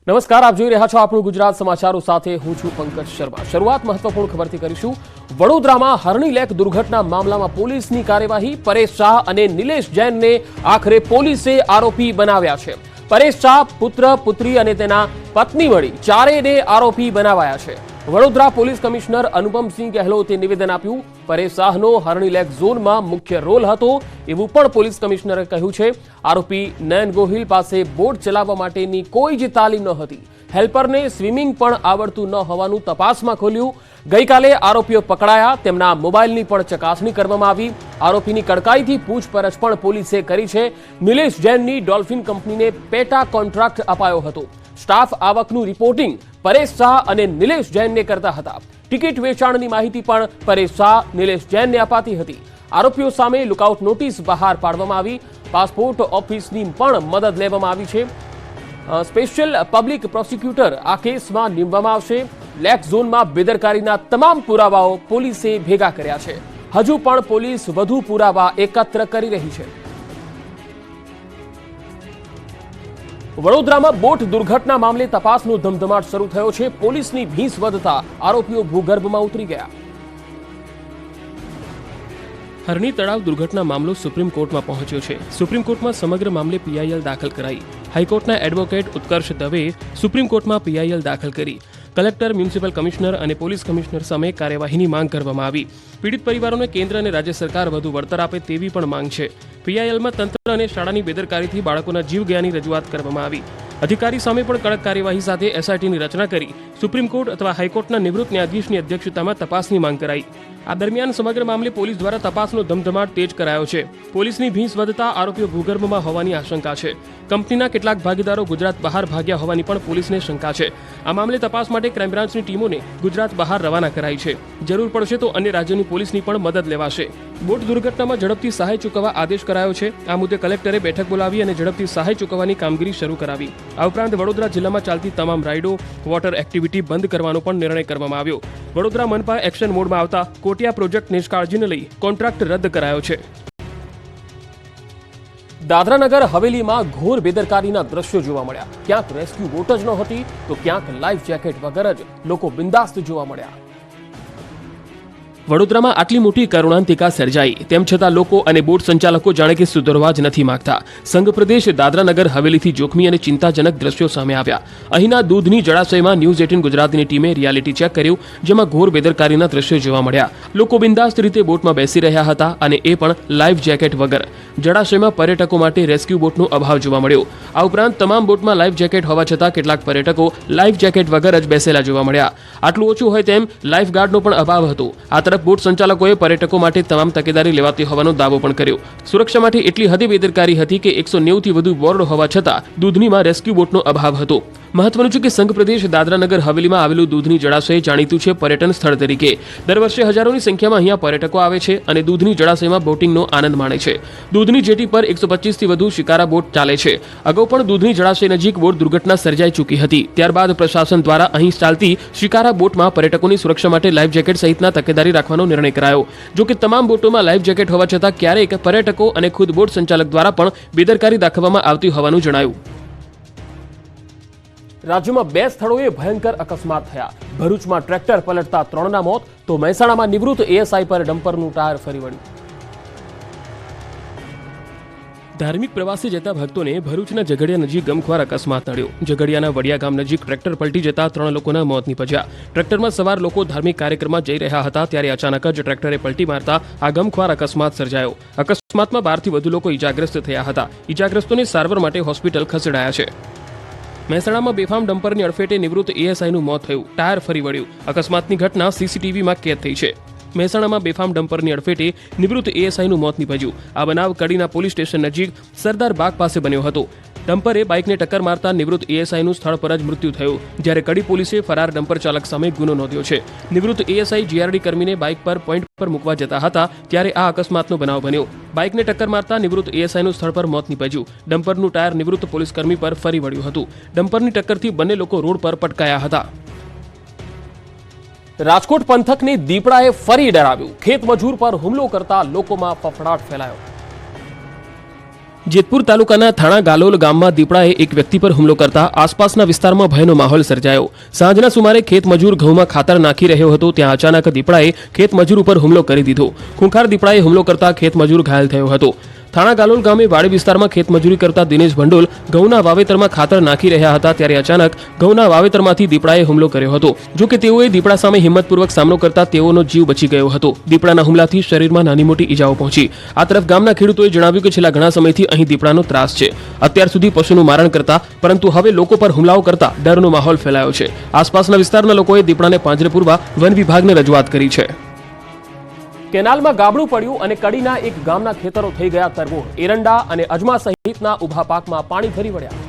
નમસ્કાર, આપ જોઈ રહ્યા છો આપણું ગુજરાત સમાચારો સાથે હું છું પંકજ શર્મા। શરૂઆત મહત્વપૂર્ણ ખબરથી કરીશું। વડોદરામાં હરણી લેક દુર્ઘટના મામલામાં પોલીસની કાર્યવાહી। પરેશ શાહ અને નિલેશ જૈનને આખરે પોલીસે આરોપી બનાવ્યા છે। પરેશ શાહ, પુત્ર, પુત્રી અને તેના પત્ની મળી ચારેયને આરોપી બનાવાયા છે। વડોદરા પોલીસ કમિશનર અનુપમસિંહ ગહેલોતે નિવેદન આપ્યું। પરેશ શાહનો હરણી લેક ઝોનમાં મુખ્ય રોલ હતો એવું પણ પોલીસ કમિશનરે કહ્યું છે। આરોપી નયન ગોહિલ પાસે બોટ ચલાવવા માટેની કોઈ જ તાલીમ ન હતી। હેલ્પરને સ્વિમિંગ પણ આવડતું ન હોવાનું તપાસમાં ખોલ્યું। ગઈકાલે આરોપીઓ પકડાયા, તેમના મોબાઈલની પણ ચકાસણી કરવામાં આવી। આરોપીની કડકાઈથી પૂછપરછ પણ પોલીસે કરી છે। નિલેશ જૈનની ડોલ્ફિન કંપનીને પેટા કોન્ટ્રાક્ટ અપાયો હતો। સ્ટાફ આવકનું રિપોર્ટિંગ પરેશ શાહ અને નિલેશ જૈનને કરતા હતા। ટિકિટ વેચાણની માહિતી પણ પરેશ શાહ, નિલેશ જૈનને અપાતી હતી। આરોપીઓ સામે લુકઆઉટ નોટિસ બહાર પાડવામાં આવી। પાસપોર્ટ ઓફિસની પણ મદદ લેવામાં આવી છે। સ્પેશિયલ પબ્લિક પ્રોસિક્યુટર આ કેસમાં નીમવામાં આવશે। લેક ઝોનમાં બેદરકારીના તમામ પુરાવાઓ પોલીસે ભેગા કર્યા છે। હજુ પણ પોલીસ વધુ પુરાવા એકત્ર કરી રહી છે। વડોદરામાં બોટ દુર્ઘટના મામલે તપાસનો ધમધમાટ શરૂ થયો છે। પોલીસની ભીંસ વધતા આરોપીઓ ભૂગર્ભમાં ઉતરી ગયા। હરણી તળાવ દુર્ઘટના મામલો સુપ્રીમ કોર્ટમાં પહોંચ્યો છે। સુપ્રીમ કોર્ટમાં સમગ્ર મામલે પીઆઈએલ દાખલ કરાઈ। હાઈકોર્ટના એડવોકેટ ઉત્કર્ષ દવેએ સુપ્રીમ કોર્ટમાં પીઆઈએલ દાખલ કરી। કલેક્ટર, મ્યુનિસિપલ કમિશનર અને પોલીસ કમિશનર સામે કાર્યવાહીની માંગ કરવામાં આવી। પીડિત પરિવારોને કેન્દ્ર અને રાજ્ય સરકાર વધુ વળતર આપે તેવી પણ માંગ છે। પીઆઈએલમાં તંત્ર અને શાળાની બેદરકારીથી બાળકોના જીવ ગયાની રજૂઆત કરવામાં આવી। અધિકારી સામે પણ કડક કાર્યવાહી સાથે એસઆઈટીની રચના કરી સુપ્રીમ કોર્ટ અથવા હાઈકોર્ટના નિવૃત્ત ન્યાયાધીશની અધ્યક્ષતામાં તપાસની માંગ કરાઈ। આ દરમિયાન સમગ્ર મામલે પોલીસ દ્વારા તપાસનો ધમધમાટ તેજ કરાયો છે। પોલીસની ભીંસ વધતા આરોપીઓ ભૂગર્ભમાં હોવાની આશંકા છે। કંપનીના કેટલાક ભાગીદારો ગુજરાત બહાર ભાગ્યા હોવાની પણ પોલીસને શંકા છે। આ મામલે તપાસ માટે ક્રાઇમ બ્રાન્ચની ટીમોને ગુજરાત બહાર રવાના કરાઈ છે। જરૂર પડશે તો અન્ય રાજ્યોની પોલીસની પણ મદદ લેવાશે। બોટ દુર્ઘટનામાં ઝડપથી સહાય ચૂકવવા આદેશ કરાયો છે। આ મુદ્દે કલેક્ટરે બેઠક બોલાવી અને ઝડપથી સહાય ચૂકવવાની કામગીરી શરૂ કરાવી। આ ઉપરાંત વડોદરા જિલ્લામાં ચાલતી તમામ રાઇડો, વોટર એક્ટિવિટી બંધ કરવાનો પણ નિર્ણય કરવામાં આવ્યો। વડોદરા મનપા એક્શન મોડમાં આવતા કોટિયા પ્રોજેક્ટ નિષ્કાળજીને લઈ કોન્ટ્રાક્ટ રદ કરાયો છે। દાદરાનગર હવેલીમાં ઘોર બેદરકારીના દ્રશ્યો જોવા મળ્યા। ક્યાંક રેસ્ક્યુ બોટ જ નહોતી તો ક્યાંક લાઈફ જેકેટ વગર જ લોકો બિંદાસ્ત જોવા મળ્યા। વડોદરામાં આટલી મોટી કરુણાંતિકા સર્જાઈ તેમ છતાં લોકો અને બોટ સંચાલકો જાણે કે સુધરવા જ નથી માંગતા। સંઘ પ્રદેશ દાદરાનગર હવેલીથી જોખમી અને ચિંતાજનક દ્રશ્યો સામે આવ્યા। અહીંના દૂધની જળાશયમાં ન્યૂઝ 18 ગુજરાતની ટીમે રિયાલિટી ચેક કર્યું, જેમાં ઘોર બેદરકારીના દ્રશ્યો જોવા મળ્યા। લોકો બિંદાસ્ત રીતે બોટમાં બેસી રહ્યા હતા અને એ પણ લાઈફ જેકેટ વગર। જળાશયમાં પર્યટકો માટે રેસ્ક્યુ બોટનો અભાવ જોવા મળ્યો। આ ઉપરાંત તમામ બોટમાં લાઈફ જેકેટ હોવા છતાં કેટલાક પર્યટકો લાઈફ જેકેટ વગર જ બેસેલા જોવા મળ્યા। આટલું ઓછું હોય તેમ લાઈફ ગાર્ડનો પણ અભાવ હતો। આ તરફ બોટ સંચાલકોએ પર્યટકો માટે તમામ તકેદારી લેવાતી હોવાનો દાવો પણ કર્યો। સુરક્ષા માટે એટલી હદે બેદરકારી હતી કે 190 થી વધુ બોર્ડ હોવા છતાં દૂધનીમાં રેસ્ક્યુ બોટનો અભાવ હતો। મહત્વનું છે કે સંઘ પ્રદેશ દાદરાનગર હવેલીમાં આવેલું દૂધની જળાશય જાણીતું છે પર્યટન સ્થળ તરીકે। દર વર્ષે હજારોની સંખ્યામાં અહીંયા પર્યટકો આવે છે અને દૂધની જળાશયમાં બોટિંગનો આનંદ માણે છે। દૂધની જેટી પર 125 થી વધુ શિકારા બોટ ચાલે છે। અગાઉ પણ દૂધની જળાશય નજીક બોટ દુર્ઘટના સર્જાઈ ચૂકી હતી। ત્યારબાદ પ્રશાસન દ્વારા અહીં ચાલતી શિકારા બોટમાં પર્યટકોની સુરક્ષા માટે લાઈફ જેકેટ સહિતના તકેદારી રાખવાનો નિર્ણય કરાયો। જો કે તમામ બોટોમાં લાઈફ જેકેટ હોવા છતાં ક્યારેક પર્યટકો અને ખુદ બોટ સંચાલક દ્વારા પણ બેદરકારી દાખવવામાં આવતી હોવાનું જણાયું। રાજ્યમાં 2 સ્થળોએ ભયંકર અકસ્માત થયા। ભરૂચમાં ટ્રેક્ટર પલટતા 3ના મોત તો મહેસાણામાં નિવૃત્ત એએસઆઈ પર ડમ્પરનું ટાયર ફરી વળ્યું। ધાર્મિક પ્રવાસે જતા ભક્તોને ભરૂચના ઝઘડિયા નજીક ગમખ્વાર અકસ્માત નડ્યો। ઝઘડિયાના વડિયા ગામ નજીક ટ્રેક્ટર પલટી જતા 3 લોકોના મોત નીપજ્યા। ટ્રેક્ટરમાં સવાર લોકો ધાર્મિક કાર્યક્રમમાં જઈ રહ્યા હતા ત્યારે અચાનક જ ટ્રેક્ટરે પલટી મારતા આ ગમખ્વાર અકસ્માત સર્જાયો। અકસ્માતમાં 12 થી વધુ લોકો ઈજાગ્રસ્ત થયા હતા। ઈજાગ્રસ્તોને સારવાર માટે હોસ્પિટલ ખસેડાયા છે। મહેસાણામાં બેફામ ડમ્પરની અડફેટે નિવૃત્ત એએસઆઈનું મોત થયું, ટાયર ફરી વળ્યું। અકસ્માતની ઘટના સીસીટીવીમાં કેદ થઈ છે। મહેસાણામાં બેફામ ડમ્પરની અડફેટે નિવૃત્ત એએસઆઈનું મોત નીપજ્યું। આ બનાવ કડીના પોલીસ સ્ટેશન નજીક સરદાર બાગ પાસે બન્યો હતો। ડમ્પરે બાઇકને ટક્કર મારતા નિવૃત્ત એએસઆઈનું સ્થળ પર જ મૃત્યુ થયું, જ્યારે કડી પોલીસે ફરાર ડમ્પર ચાલક સામે ગુનો નોંધ્યો છે। નિવૃત્ત એએસઆઈ જીઆરડી કર્મીને બાઇક પર પોઈન્ટ પર મૂકવા જતા હતા ત્યારે આ અકસ્માતનો બનાવ બન્યો। બાઇકને ટક્કર મારતા નિવૃત્ત એએસઆઈનું સ્થળ પર મોત નીપજ્યું। ડમ્પરનું ટાયર નિવૃત્ત પોલીસકર્મી પર ફરી વળ્યું હતું। ડમ્પરની ટક્કરથી બંને લોકો રોડ પર પટકાયા હતા। રાજકોટ પંથકને દીપડાએ ફરી ડરાવ્યું। ખેત મજૂર પર હુમલો કરતા લોકોમાં ફફડાટ ફેલાયો। જેતપુર તાલુકાના થાણા ગાલોલ ગામમાં દીપડાએ એક વ્યક્તિ પર હુમલો કરતા આસપાસના વિસ્તારમાં ભયનો માહોલ સર્જાયો। સાંજના સુમારે ખેતમજૂર ઘઉંમાં ખાતર નાખી રહ્યો હતો ત્યાં અચાનક દીપડાએ ખેતમજૂર ઉપર હુમલો કરી દીધો। ખૂંખાર દીપડાએ હુમલો કરતા ખેતમજૂર ઘાયલ થયો હતો। થાણા ગાલોલ ગામે વાડી વિસ્તારમાં ખેતમજૂરી કરતા દિનેશ ભંડોલ ઘઉંના વાવેતરમાં ખાતર નાખી રહ્યા હતા ત્યારે અચાનક ઘઉંના વાવેતરમાંથી દીપડાએ હુમલો કર્યો હતો। જો કે તેઓએ દીપડા સામે હિંમતપૂર્વક સામનો કરતા તેઓનો જીવ બચી ગયો હતો। દીપડાના હુમલાથી શરીરમાં નાની મોટી ઈજાઓ પહોંચી। આ તરફ ગામના ખેડૂતોએ જણાવ્યું કે છેલ્લા ઘણા સમયથી અહીં દીપડાનો ત્રાસ છે। અત્યાર સુધી પશુનું મારણ કરતા પરંતુ હવે લોકો પર હુમલાઓ કરતા ડરનો માહોલ ફેલાયો છે। આસપાસના વિસ્તારના લોકોએ દીપડાને પાંજરે પૂરવા વન વિભાગને રજૂઆત કરી છે। કેનાલમાં ગાબડું પડ્યું અને કડીના એક ગામના ખેતરો થઈ ગયા તરબોળ। એરંડા અને અજમા સહિતના ઊભા પાકમાં પાણી ફરી વળ્યા।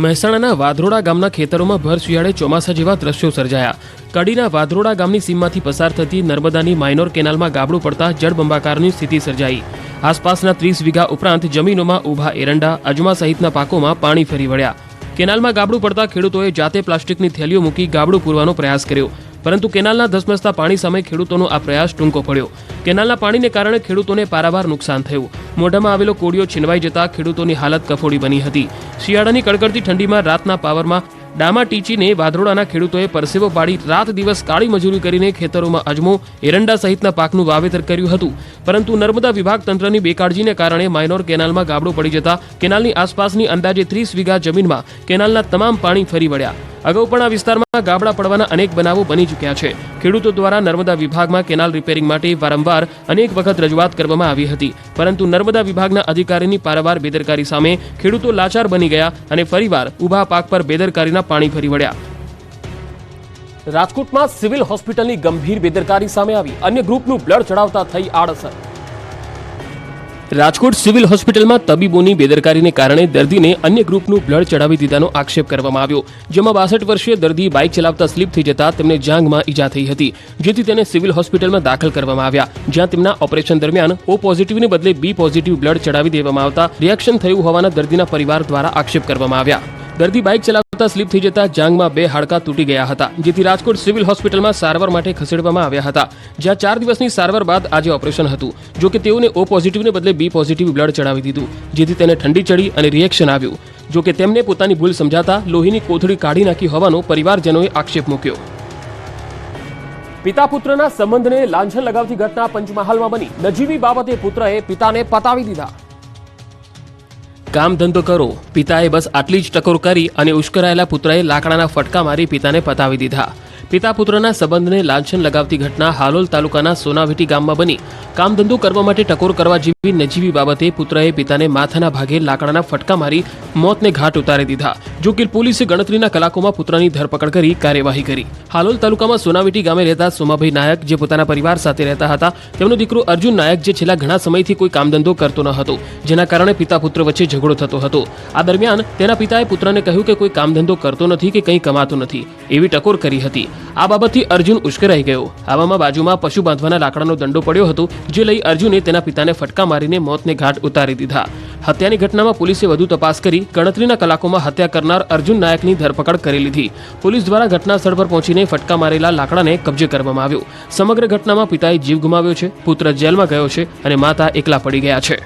મહેસાણાના વાધરોડા ગામના ખેતરોમાં ભર શિયાળે ચોમાસા જેવા દ્રશ્યો સર્જાયા। કડીના વાધરોડા ગામની સીમમાંથી પસાર થતી નર્મદાની માઇનોર કેનાલમાં ગાબડું પડતા જળબંબાકારની સ્થિતિ સર્જાઈ। આસપાસના 30 વીઘા ઉપરાંત જમીનોમાં ઊભા એરંડા અજમા સહિતના પાકોમાં પાણી ફરી વળ્યા। કેનાલમાં ગાબડું પડતા ખેડૂતોએ જાતે પ્લાસ્ટિકની થેલીઓ મૂકી ગાબડું પૂરવાનો પ્રયાસ કર્યો પરંતુ કેનાલના ધસમસતા પાણી સામે ખેડૂતોનો આ પ્રયાસ ટૂંકો પડ્યો। કેનાલના પાણીને કારણે ખેડૂતોને પારાવાર નુકસાન થયું। મોઢામાં આવેલો કોડિયો છીનવાઈ જતા ખેડૂતોની હાલત કફોડી બની હતી। શિયાળાની કડકડતી ઠંડીમાં રાતના પાવરમાં ડામા ટીચીને વાદરોડાના ખેડૂતોએ પરસેવો પાડી રાત દિવસ કાળી મજૂરી કરીને ખેતરોમાં અજમો એરંડા સહિતના પાકનું વાવેતર કર્યું હતું પરંતુ નર્મદા વિભાગ તંત્રની બેકાળજીને કારણે માઇનોર કેનાલમાં ગાબડું પડી જતા કેનાલની આસપાસની અંદાજે 30 વીઘા જમીનમાં કેનાલના તમામ પાણી ફરી વળ્યા। અગાઉ પણ આ વિસ્તારમાં ગાબડા પડવાના અનેક બનાવો બની ચૂક્યા છે। ખેડૂતો દ્વારા નર્મદા વિભાગમાં કેનાલ રિપેરિંગ માટે વારંવાર અનેક વખત રજૂઆત કરવામાં આવી હતી પરંતુ નર્મદા વિભાગના અધિકારીની પારાવાર બેદરકારી સામે ખેડૂતો લાચાર બની ગયા અને ફરીવાર ઊભા પાક પર બેદરકારીના પાણી ફરી વળ્યા। રાજકોટમાં સિવિલ હોસ્પિટલની ગંભીર બેદરકારી સામે આવી। અન્ય ગ્રુપનું બ્લડ ચડાવતા થઈ આડઅસર। રાજકોટ સિવિલ હોસ્પિટલમાં તબીબોની બેદરકારીને કારણે દર્દીને અન્ય ગ્રુપનું બ્લડ ચડાવી દીધાનો આક્ષેપ કરવામાં આવ્યો જેમાં 62 વર્ષીય દર્દી બાઇક ચલાવતા સ્લીપ થઈ જતા તેમને જાંઘમાં ઈજા થઈ હતી જેથી તેને સિવિલ હોસ્પિટલમાં દાખલ કરવામાં આવ્યા જ્યાં તેમના ઓપરેશન દરમિયાન O પોઝિટિવને બદલે B પોઝિટિવ બ્લડ ચડાવી દેવામાં આવતા રિએક્શન થયું હોવાના દર્દીના પરિવાર દ્વારા આક્ષેપ કરવામાં આવ્યા। દર્દી બાઇક ચલાવતા સ્લીપ થઈ જતા જાંઘમાં 2 હાડકાં તૂટી ગયા હતા જેથી રાજકોટ સિવિલ હોસ્પિટલમાં સારવાર માટે ખસેડવામાં આવ્યા હતા જ્યાં 4 દિવસની સારવાર બાદ આજે ઓપરેશન હતું જો કે તેઓને O પોઝિટિવને બદલે B પોઝિટિવ બ્લડ ચડાવી દીધું જેથી તેને ઠંડી ચડી અને રિએક્શન આવ્યું જો કે તેમને પોતાની ભૂલ સમજાતા લોહીની કોથળી કાઢી નાખી હોવાનો પરિવારજનોએ આક્ષેપ મૂક્યો। પિતા પુત્રના સંબંધને લાંછન લગાવતી ઘટના પંચમહાલમાં બની। નજીવી બાબતે પુત્રએ પિતાને પતાવી દીધા। કામ ધંધો કરો પિતાએ બસ આટલી જ ટકોર કરી અને ઉશ્કેરાયેલા પુત્રએ લાકડાના ફટકા મારી પિતાને પતાવી દીધા। પિતા પુત્રના સંબંધને લાંછન લગાવતી ઘટના હાલોલ તાલુકાના સોનાવીટી ગામમાં બની। કામ ધંધો કરવા માટે ટકોર કરવા જેવી નજીવી બાબતે પુત્રએ પિતાને માથાના ભાગે લાકડાના ફટકા મારી મોતને ઘાટ ઉતારી દીધા જો કે પોલીસે ગણતરીના કલાકોમાં પુત્રની ધરપકડ કરી કાર્યવાહી કરી। હાલોલ તાલુકામાં સોનાવીટી ગામે રહેતા સોમાભાઈ નાયક જે પોતાના પરિવાર સાથે રહેતા હતા તેમનો દીકરો અર્જુન નાયક જે છેલ્લા ઘણા સમયથી કોઈ કામ ધંધો કરતો ન હતો જેના કારણે પિતા પુત્ર વચ્ચે ઝઘડો થતો હતો। આ દરમિયાન તેના પિતાએ પુત્રને કહ્યું કે કોઈ કામ ધંધો કરતો નથી કે કંઈ કમાતો નથી એવી ટકોર કરી હતી। આ બાબતથી અર્જુન ઉશ્કેરાઈ ગયો। આવામાં બાજુમાં પશુ બાંધવાના લાકડાનો દંડો પડ્યો હતો જે લઈ અર્જુને તેના પિતાને ફટકા મારીને મોતને ઘાટ ઉતારી દીધા। હત્યાની ઘટનામાં પોલીસે વધુ તપાસ કરી ગણતરીના કલાકોમાં હત્યા કરનાર અર્જુન નાયકની ધરપકડ કરી લીધી। પોલીસ દ્વારા ઘટના સ્થળ પર પહોંચીને ફટકા મારેલા લાકડાને કબજે કરવામાં આવ્યો। સમગ્ર ઘટનામાં પિતાએ જીવ ગુમાવ્યો છે, પુત્ર જેલમાં ગયો છે અને માતા એકલા પડી ગયા છે।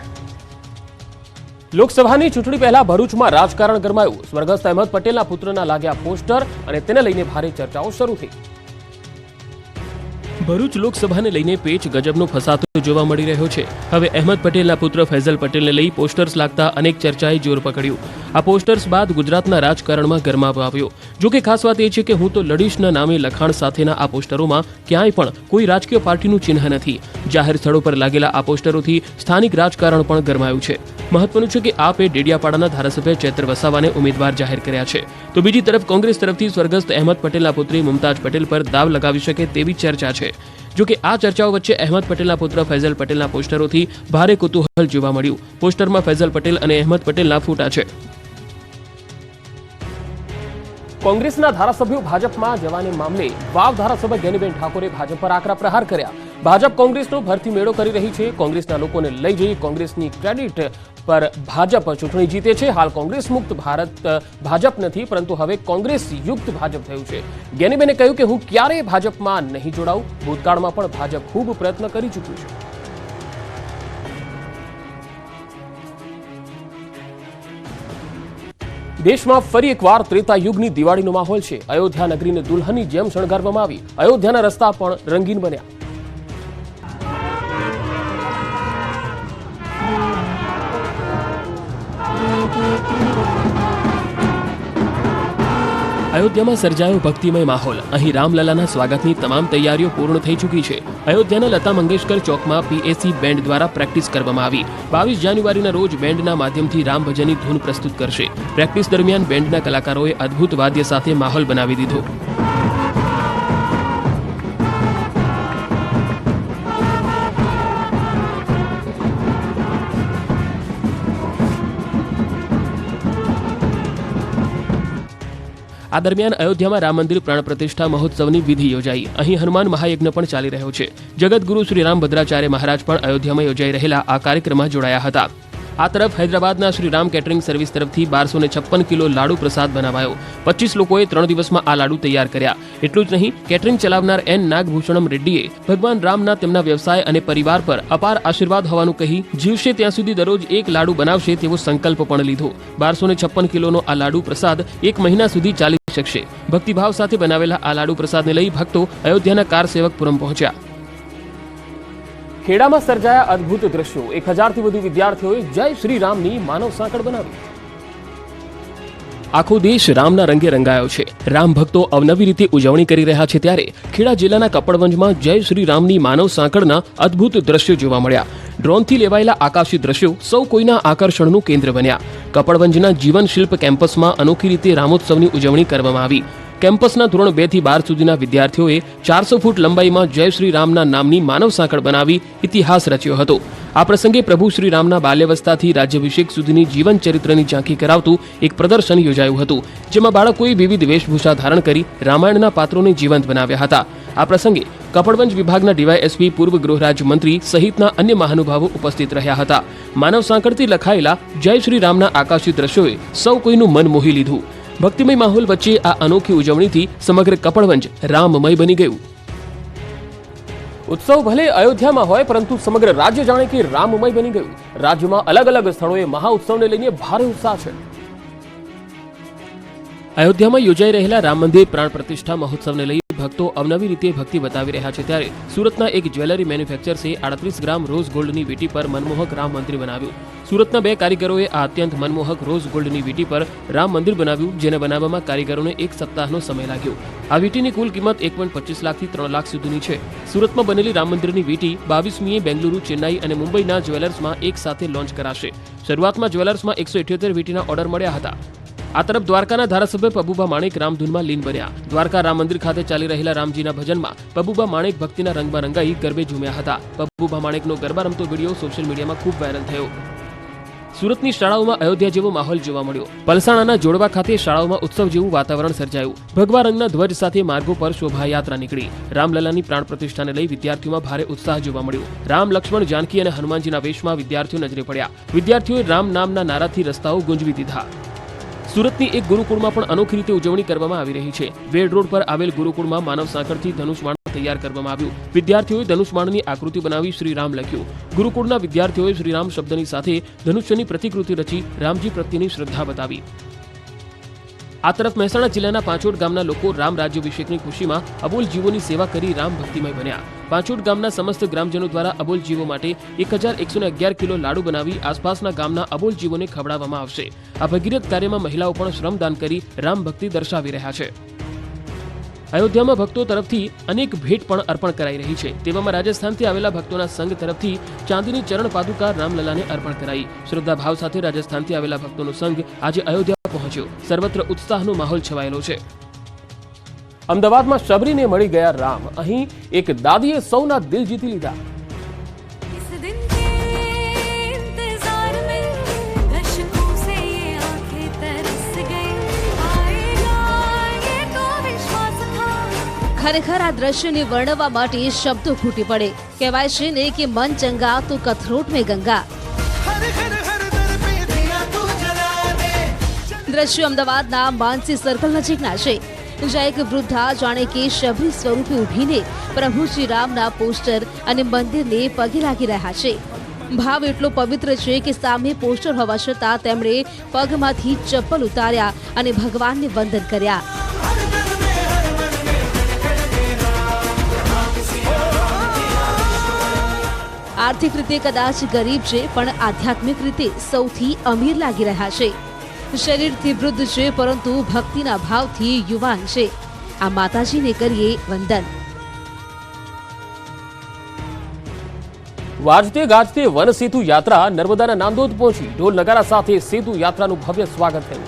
લોકસભાની ચૂંટણી પહેલા ભરૂચમાં રાજકારણ ગરમાયું। સ્વર્ગસ્થ અહેમદ પટેલના પુત્રના લાગ્યા પોસ્ટર અને તેને લઈને ભારે ચર્ચાઓ શરૂ થઈ। ભરૂચ લોકસભાને લઈને પેચ ગજબનો ફસાતો જોવા મળી રહ્યો છે। હવે અહેમદ પટેલના પુત્ર ફૈઝલ પટેલને લઈ પોસ્ટર્સ લાગતા અનેક ચર્ચાએ જોર પકડ્યું। આ પોસ્ટર્સ બાદ ગુજરાતના રાજકારણમાં ગરમાવો આવ્યો। જો કે ખાસ વાત એ છે કે હું તો લડીશના નામે લખાણ સાથેના આ પોસ્ટરોમાં ક્યાંય પણ કોઈ રાજકીય પાર્ટીનું ચિહ્ન નથી। જાહેર સ્થળો પર લાગેલા આ પોસ્ટરોથી સ્થાનિક રાજકારણ પણ ગરમાયું છે। મહત્વનું છે કે આપે ડેડિયાપાડાના ધારાસભ્ય ચૈત્ર વસાવાને ઉમેદવાર જાહેર કર્યા છે તો બીજી તરફ કોંગ્રેસ તરફથી સ્વર્ગસ્થ અહેમદ પટેલના પુત્રી મુમતાજ પટેલ પર દાવ લગાવી શકે તેવી ચર્ચા છે। જો કે આ ચર્ચાઓ વચ્ચે અહેમદ પટેલના પુત્ર ફૈઝલ પટેલના પોસ્ટરોથી ભારે કુતૂહલ જોવા મળ્યું। પોસ્ટરમાં ફૈઝલ પટેલ અને અહેમદ પટેલના ફોટા છે। કોંગ્રેસના ધારાસભ્યો ભાજપમાં જવાને મામલે વાવ ધારાસભ્ય જ્ઞાનીબેન ઠાકોરે ભાજપ પર આકરા પ્રહાર કર્યા। ભાજપ કોંગ્રેસનો ભરતી મેળો કરી રહી છે। કોંગ્રેસના લોકોને લઈ જઈ કોંગ્રેસની ક્રેડિટ પર ભાજપ ચૂંટણી જીતે છે। હાલ કોંગ્રેસ મુક્ત ભારત ભાજપ નથી પરંતુ હવે કોંગ્રેસ યુક્ત ભાજપ થયું છે। જ્ઞાનીબેને કહ્યું કે હું ક્યારેય ભાજપમાં નહીં જોડાઉં। ભૂતકાળમાં પણ ભાજપ ખૂબ પ્રયત્ન કરી ચૂક્યું છે। દેશમાં ફરી એકવાર ત્રેતા યુગની દિવાળીનો માહોલ છે। અયોધ્યા નગરીને દુલ્હનની જેમ શણગારવામાં આવી। અયોધ્યાના રસ્તા પણ રંગીન બન્યા। અયોધ્યામાં સર્જાયો ભક્તિમય માહોલ। અહીં રામલલાના સ્વાગતની તમામ તૈયારીઓ પૂર્ણ થઈ ચૂકી છે। અયોધ્યાના લતા મંગેશકર ચોકમાં પીએસી બેન્ડ દ્વારા પ્રેક્ટિસ કરવામાં આવી। 22 જાન્યુઆરીના રોજ બેન્ડના માધ્યમથી રામ ભજનની ધૂન પ્રસ્તુત કરશે। પ્રેક્ટિસ દરમિયાન બેન્ડના કલાકારોએ અદ્ભુત વાદ્ય સાથે માહોલ બનાવી દીધો। આ દરમિયાન અયોધ્યામાં રામ મંદિર પ્રાણ પ્રતિષ્ઠા મહોત્સવની વિધિ યોજાઈ। અહીં હનુમાન મહાયજ્ઞ પણ ચાલી રહ્યો છે। જગતગુરુ શ્રી રામભદ્રાચાર્ય મહારાજ પણ અયોધ્યામાં યોજાઈ રહેલા આ કાર્યક્રમમાં જોડાયા હતા। આ તરફ હૈદરાબાદના શ્રી રામ કેટરિંગ સર્વિસ તરફથી 1256 કિલો લાડુ પ્રસાદ બનાવાયો। 25 લોકોએ 3 દિવસમાં આ લાડુ તૈયાર કર્યા। એટલું જ નહીં, કેટરિંગ ચલાવનાર એન નાગભૂષણમ રેડ્ડીએ ભગવાન રામના તેમના વ્યવસાય અને પરિવાર પર અપાર આશીર્વાદ હોવાનું કહી જીવશે ત્યાં સુધી દરરોજ એક લાડુ બનાવશે તેવો સંકલ્પ પણ લીધો। 1256 કિલોનો આ લાડુ પ્રસાદ 1 મહિના સુધી ચાલી શકશે। ભક્તિભાવ સાથે બનાવેલા આ લાડુ પ્રસાદને લઈ ભક્તો અયોધ્યાના કાર સેવકપુરમ પહોંચ્યા। ખેડામાં સર્જાયા અદ્ભુત દ્રશ્યો। 1000થી વધુ વિદ્યાર્થીઓએ જય શ્રી રામની માનવ સાંકળ બનાવી। આખો દેશ રામના રંગે રંગાયો છે। રામ ભક્તો અવનવી રીતે ઉજવણી કરી રહ્યા છે ત્યારે ખેડા જિલ્લાના કપડવંજમાં જય શ્રી રામની માનવ સાંકળના અદ્ભુત દ્રશ્યો જોવા મળ્યા। ડ્રોનથી લેવાયેલા આકાશી દ્રશ્યો સૌ કોઈના આકર્ષણનું કેન્દ્ર બન્યા। કપડવંજના જીવન શિલ્પ કેમ્પસમાં અનોખી રીતે રામોત્સવની ઉજવણી કરવામાં આવી। કેમ્પસના ધોરણ 2 થી 12 સુધીના વિદ્યાર્થીઓએ 400 ફૂટ લંબાઈમાં જય શ્રી રામના નામની માનવ સાંકળ બનાવી ઇતિહાસ રચ્યો હતો। આ પ્રસંગે પ્રભુ શ્રી રામના બાલ્યાવસ્થાથી રાજ્યાભિષેક સુધીની જીવન ચરિત્રની ઝાંખી કરાવતું એક પ્રદર્શન યોજાયું હતું, જેમાં બાળકોએ વિવિધ વેશભૂષા ધારણ કરી રામાયણના પાત્રોને જીવંત બનાવ્યા હતા। આ પ્રસંગે કપડવંજ વિભાગના ડીવાયએસપી પૂર્વ ગૃહ રાજ્યમંત્રી સહિતના અન્ય મહાનુભાવો ઉપસ્થિત રહ્યા હતા। માનવ સાંકળથી લખાયેલા જય શ્રી રામના આકાશી દ્રશ્યોએ સૌ કોઈનું મન મોહી લીધું। ભક્તિમય માહોલ વચ્ચે આ અનોખી ઉજવણીથી સમગ્ર કપડવંજ રામમય બની ગયું। ઉત્સવ ભલે અયોધ્યામાં હોય પરંતુ સમગ્ર રાજ્ય જાણે કે રામમય બની ગયું। રાજ્યમાં અલગ અલગ સ્થળોએ મહાઉત્સવને લઈને ભારે ઉત્સાહ છે। અયોધ્યામાં યોજાઈ રહેલા રામ મંદિર પ્રાણ પ્રતિષ્ઠા મહોત્સવને લઈ ભક્તો અવનવી રીતે ભક્તિ બતાવી રહ્યા છે ત્યારે સુરતના એક જ્વેલરી મેન્યુફેક્ચર્સે 38 ગ્રામ રોઝ ગોલ્ડની વીંટી પર મનમોહક રામ મંદિર બનાવ્યું। સુરતના 2 કારીગરોએ આ અત્યંત મનમોહક રોઝ ગોલ્ડની વીંટી પર રામ મંદિર બનાવ્યું, જેને બનાવવામાં કારીગરોને 1 સપ્તાહનો સમય લાગ્યો। આ વીંટીની કુલ કિંમત 1.25 લાખથી 3 લાખ સુધીની છે। સુરતમાં બનેલી રામ મંદિરની વીંટી 22મીએ બેંગલુરુ, ચેન્નાઈ અને મુંબઈના જ્વેલર્સમાં એક સાથે લોન્ચ કરાશે। શરૂઆતમાં જ્વેલર્સમાં 178 વીંટીના ઓર્ડર મળ્યા હતા। આ તરફ દ્વારકાના ધારાસભ્ય પબુભા માણેક રામધૂનમાં લીન બન્યા। દ્વારકા રામ મંદિર ખાતે ચાલી રહેલા રામજીના ભજનમાં પબુભા માણેક ભક્તિના રંગમાં રંગાઈ ગરબે ઝૂમ્યા હતા। પબુભા માણેકનો ગરબા રમતો વિડીયો સોશિયલ મીડિયામાં ખૂબ વાયરલ થયો। સુરતની શાળાઓમાં અયોધ્યા જેવો માહોલ જોવા મળ્યો। પલસાણાના જોડવા ખાતે શાળાઓમાં ઉત્સવ જેવું વાતાવરણ સર્જાયું। ભગવા રંગના ધ્વજ સાથે માર્ગો પર શોભાયાત્રા નીકળી। રામલલાની પ્રાણ પ્રતિષ્ઠાને લઈ વિદ્યાર્થીઓમાં ભારે ઉત્સાહ જોવા મળ્યો। રામ, લક્ષ્મણ, જાનકી અને હનુમાનજીના વેશમાં વિદ્યાર્થીઓ નજરે પડ્યા। વિદ્યાર્થીઓએ રામ નામના નારાથી રસ્તાઓ ગુંજવી દીધા। સુરતની એક ગુરુકુળમાં પણ અનોખી રીતે ઉજવણી કરવામાં આવી રહી છે। વેડ રોડ પર આવેલ ગુરુકુળમાં માનવ સાંકળથી ધનુષબાણ તૈયાર કરવામાં આવ્યું। વિદ્યાર્થીઓએ ધનુષબાણની આકૃતિ બનાવી શ્રી રામ લખ્યું। ગુરુકુળના વિદ્યાર્થીઓએ શ્રી રામ શબ્દની સાથે ધનુષ્યની પ્રતિકૃતિ રચી રામજી પ્રત્યેની શ્રદ્ધા બતાવી। આ તરફ મહેસાણા જિલ્લાના પાંચોડ ગામના લોકો રામ રાજ્યાભિષેકની ખુશીમાં અબોલ જીવોની સેવા કરી રામ ભક્તિમય બન્યા। પાંચોડ ગામના સમસ્ત ગ્રામજનો દ્વારા અબોલ જીવો માટે 1111 કિલો લાડુ બનાવી આસપાસના ગામના અબોલ જીવોને ખવડાવવામાં આવશે। આ ભગીરથ કાર્યમાં મહિલાઓ પણ શ્રમદાન કરી રામ ભક્તિ દર્શાવી રહ્યા છે। અયોધ્યામાં ભક્તો તરફથી અનેક ભેટ પણ અર્પણ કરાઈ રહી છે। તેવામાં રાજસ્થાનથી આવેલા ભક્તોના સંઘ તરફથી ચાંદીની ચરણ પાદુકા રામલલાને અર્પણ કરાઈ। શ્રદ્ધાભાવ સાથે રાજસ્થાનથી આવેલા ભક્તોનો સંઘ આજે અયોધ્યા પહોંચ્યો। સર્વત્ર ઉત્સાહનો માહોલ છવાયેલો છે। અમદાવાદમાં શબરીને મળી ગયા રામ। અહીં એક દાદીએ સૌના દિલ જીતી લીધા। ખરેખર આ દ્રશ્યને વર્ણવવા માટે શબ્દો ફૂટી પડે। કહેવાય છે ને કે મન ચંગા તો કથરોટ મેં ગંગા। દ્રશ્યો અમદાવાદના માનસી સર્કલ નજીકના છે, જ્યાં એક વૃદ્ધા જાણે કે શબરી સ્વરૂપે ઊભીને પ્રભુ શ્રી રામના પોસ્ટર અને મંદિરને પગે લાગી રહ્યા છે। ભાવ એટલો પવિત્ર છે કે સામે પોસ્ટર હોવા છતાં તેમણે પગમાંથી ચપ્પલ ઉતાર્યા અને ભગવાનને વંદન કર્યા. આર્થિક રીતે કદાચ ગરીબ છે, પણ આધ્યાત્મિક રીતે સૌથી અમીર લાગી રહ્યા છે. શરીરથી વૃદ્ધ છે, પરંતુ ભક્તિના ભાવથી યુવાન છે. આ માતાજીને કરીએ વંદન. વાજતે ગાજતે વન સેતુ યાત્રા નર્મદાના નાંદોદ પહોંચી. ઢોલ નગારા સાથે સેતુ યાત્રાનું ભવ્ય સ્વાગત થયું.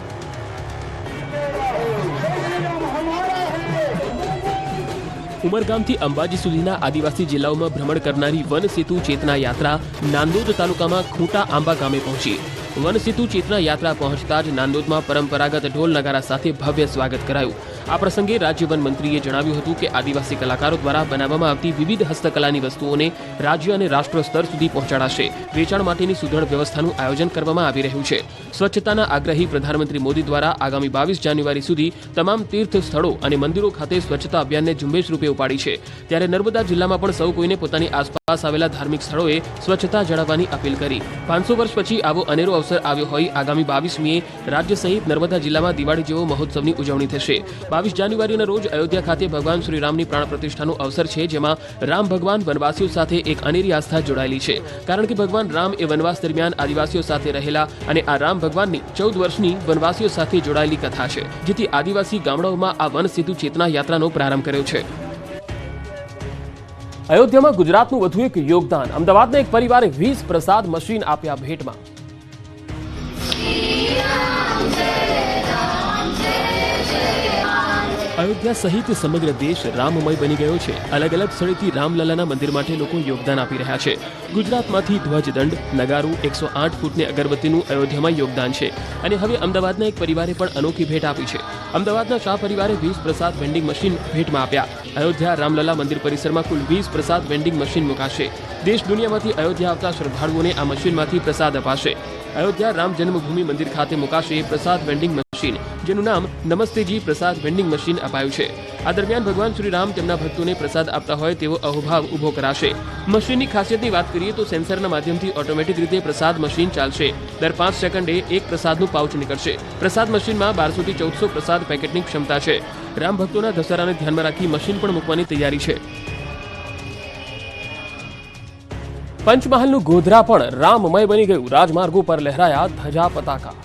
ઉમરગામથી અંબાજી સુધીના આદિવાસી જિલ્લાઓમાં ભ્રમણ કરનારી વન સેતુ ચેતના યાત્રા નાંદોદ તાલુકામાં ખૂંટા આંબા ગામે પહોંચી. વન સેતુ ચેતના યાત્રા પહોંચતા જ નાંદોદમાં પરંપરાગત ઢોલ નગારા સાથે ભવ્ય સ્વાગત કરાયું. આ પ્રસંગે રાજ્ય વન મંત્રીએ જણાવ્યું હતું કે આદિવાસી કલાકારો દ્વારા બનાવવામાં આવતી વિવિધ હસ્તકલાની વસ્તુઓને રાજ્ય અને રાષ્ટ્ર સ્તર સુધી પહોંચાડાશે. વેચાણ માટેની સુદૃઢ વ્યવસ્થાનું આયોજન કરવામાં આવી રહ્યું છે. સ્વચ્છતાના આગ્રહી પ્રધાનમંત્રી મોદી દ્વારા આગામી 22 જાન્યુઆરી સુધી તમામ તીર્થ સ્થળો અને મંદિરો ખાતે સ્વચ્છતા અભિયાનને ઝુંબેશ રૂપે ઉપાડી છે. ત્યારે નર્મદા જિલ્લામાં પણ સૌ કોઈને પોતાની આસપાસ આવેલા ધાર્મિક સ્થળોએ સ્વચ્છતા જાળવવાની અપીલ કરી. 500 વર્ષ પછી આવો અનેરો અવસર આવ્યો હોય. આગામી 22મીએ રાજ્ય સહિત નર્મદા જિલ્લામાં દિવાળી જેવો મહોત્સવની ઉજવણી થશે. 22 જાન્યુઆરીના રોજ અયોધ્યા ખાતે ભગવાન શ્રી રામની પ્રાણ પ્રતિષ્ઠાનો અવસર છે, જેમાં રામ ભગવાન વનવાસીઓ સાથે એક અનેરી આસ્થા જોડાયેલી છે. કારણ કે ભગવાન રામ એ વનવાસ દરમિયાન આદિવાસીઓ સાથે રહેલા અને આ રામ ભગવાનની 14 વર્ષની વનવાસીઓ સાથે જોડાયેલી કથા છે, જેથી આદિવાસી ગામડાઓમાં આ વન સેતુ ચેતના યાત્રાનો પ્રારંભ કર્યો છે. અયોધ્યામાં ગુજરાતનું વધુ એક યોગદાન. અમદાવાદના એક પરિવારે 20 પ્રસાદ મશીન આપ્યા ભેટમાં. અયોધ્યા સહિત સમગ્ર દેશ રામમય બની ગયો છે. અલગ અલગ સ્થળેથી રામલલાના મંદિર માટે લોકો યોગદાન આપી રહ્યા છે. ગુજરાતમાંથી ધ્વજદંડ, નગારું, 108 ફૂટની અગરબત્તીનું અયોધ્યામાં યોગદાન છે. અને હવે અમદાવાદના એક પરિવારે પણ અનોખી ભેટ આપી છે. અમદાવાદના શાહ પરિવારે 20 પ્રસાદ વેન્ડિંગ મશીન ભેટમાં આપ્યા. અયોધ્યા રામલલા મંદિર પરિસરમાં કુલ 20 પ્રસાદ વેન્ડિંગ મશીન મુકાશે. દેશ દુનિયામાંથી અયોધ્યા આવતા શ્રદ્ધાળુઓને આ મશીનમાંથી પ્રસાદ અપાશે. અયોધ્યા રામ જન્મભૂમિ મંદિર ખાતે મુકાશે પ્રસાદ વેન્ડિંગ મશીન, જેનું નામ નમસ્તેજી પ્રસાદ વેન્ડિંગ મશીન અપાયું છે. આ દરમિયાન ભગવાન શ્રી રામ તેમના ભક્તોને પ્રસાદ આપતા હોય તેવો અહોભાવ ઉભો કરાશે. મશીનની ખાસિયતની વાત કરીએ તો સેન્સરના માધ્યમથી ઓટોમેટિક રીતે પ્રસાદ મશીન ચાલશે. દર 5 સેકન્ડે એક પ્રસાદનું પાઉચ નીકળશે. પ્રસાદ મશીનમાં 1200 થી 1400 પ્રસાદ પેકેટની ક્ષમતા છે. રામ ભક્તોના દશેરાને ધ્યાનમાં રાખી મશીન પણ મૂકવાની તૈયારી છે. પંચમહાલનું ગોધરા પણ રામમય બની ગયું. રાજમાર્ગો પર લહેરાયા ધજા પતાકા.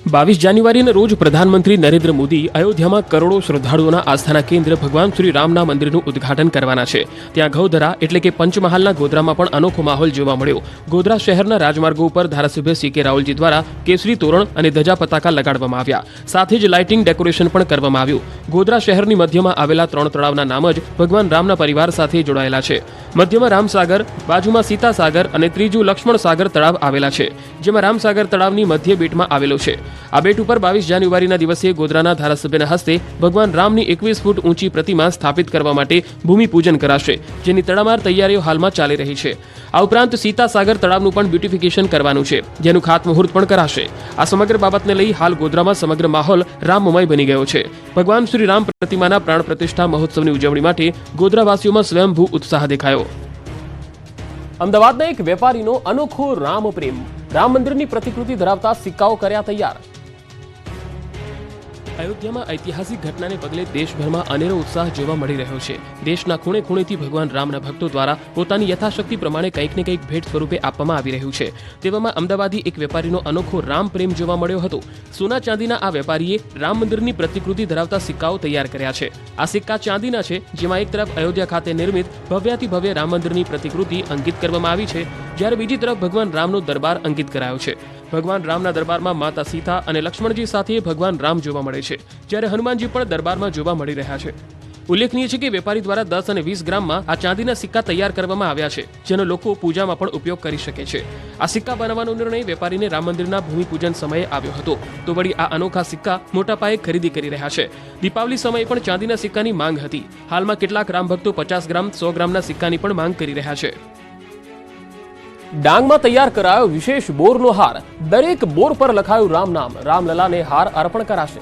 22 જાન્યુઆરીના રોજ પ્રધાનમંત્રી નરેન્દ્ર મોદી અયોધ્યામાં કરોડો શ્રદ્ધાળુઓના આસ્થાના કેન્દ્ર ભગવાન શ્રી રામના મંદિરનું ઉદ્ઘાટન કરવાના છે. ત્યાં ગૌધરા એટલે કે પંચમહાલના ગોધરામાં પણ અનોખો માહોલ જોવા મળ્યો. ગોધરા શહેરના રાજમાર્ગો ઉપર ધારાસભ્ય CK રાહુલજી દ્વારા કેસરી તોરણ અને ધજા પતાકા લગાડવામાં આવ્યા. સાથે જ લાઇટિંગ ડેકોરેશન પણ કરવામાં આવ્યું. ગોધરા શહેરની મધ્યમાં આવેલા 3 તળાવના નામ જ ભગવાન રામના પરિવાર સાથે જોડાયેલા છે. મધ્યમાં રામસાગર, બાજુમાં સીતાસાગર અને ત્રીજું લક્ષ્મણ સાગર તળાવ આવેલા છે, જેમાં રામસાગર તળાવની મધ્ય બેટમાં આવેલો છે. આ બેટ ઉપર 22 જાન્યુઆરીના દિવસે ગોધરાના ધારાસભ્યના હસ્તે ભગવાન રામની 21 ફૂટ ઊંચી પ્રતિમા સ્થાપિત કરવા માટે ભૂમિપૂજન કરાશે, જેની તડામાર તૈયારીઓ હાલમાં ચાલી રહી છે. આ ઉપરાંત સીતાસાગર તળાવનું પણ બ્યુટિફિકેશન કરવાનું છે, જેનું ખાતમુહૂર્ત પણ કરાશે. આ સમગ્ર બાબતને લઈ હાલ ગોધરામાં સમગ્ર માહોલ રામમય બની ગયો છે. ભગવાન શ્રી રામ પ્રતિમાના પ્રાણ પ્રતિષ્ઠા મહોત્સવની ઉજવણી માટે ગોધરાવાસીઓમાં સ્વયંભૂ ઉત્સાહ દેખાયો. અમદાવાદના એક વેપારીનો અનોખો રામ પ્રેમ. રામ મંદિરની પ્રતિકૃતિ ધરાવતા સિક્કાઓ કર્યા તૈયાર. અયોધ્યામાં ઐતિહાસિક ઘટનાને પગલે દેશભરમાં અનેરો ઉત્સાહ જોવા મળી રહ્યો છે. દેશના ખૂણે ખૂણેથી ભગવાન રામના ભક્તો દ્વારા પોતાની યથાશક્તિ પ્રમાણે કંઈક ને કંઈક ભેટ સ્વરૂપે આપવામાં આવી રહ્યું છે. તેવામાં અમદાવાદી એક વેપારીનો અનોખો રામ પ્રેમ જોવા મળ્યો હતો. સોના ચાંદીના આ વેપારીએ રામ મંદિરની પ્રતિકૃતિ ધરાવતા સિક્કાઓ તૈયાર કર્યા છે. આ સિક્કા ચાંદીના છે, જેમાં એક તરફ અયોધ્યા ખાતે નિર્મિત ભવ્યાતિ ભવ્ય રામ મંદિરની પ્રતિકૃતિ અંકિત કરવામાં આવી છે, જ્યારે બીજી તરફ ભગવાન રામનો દરબાર અંકિત કરાયો છે. ભગવાન રામના દરબારમાં માતા સીતા અને લક્ષ્મણજી સાથે ભગવાન રામ જોવા મળે છે, જ્યારે હનુમાનજી પણ દરબારમાં જોવા મળી રહ્યા છે. ઉલ્લેખનીય છે કે વેપારી દ્વારા 10 અને 20 ગ્રામમાં આ ચાંદીના સિક્કા તૈયાર કરવામાં આવ્યા છે, જેનો લોકો પૂજામાં પણ ઉપયોગ કરી શકે છે. આ સિક્કા બનાવવાનો નિર્ણય વેપારીને રામ મંદિરના ભૂમિપૂજન સમયે આવ્યો હતો. તો વળી આ અનોખા સિક્કા મોટા પાયે ખરીદી કરી રહ્યા છે. દીપાવલી સમયે પણ ચાંદીના સિક્કાની માંગ હતી. હાલમાં કેટલાક રામ ભક્તો 50 ગ્રામ, 100 ગ્રામના સિક્કાની પણ માંગ કરી રહ્યા છે. ડાંગમાં તૈયાર કરાયો વિશેષ બોરનો હાર. દરેક બોર પર લખાયું રામ નામ. રામલલાને હાર અર્પણ કરાશે.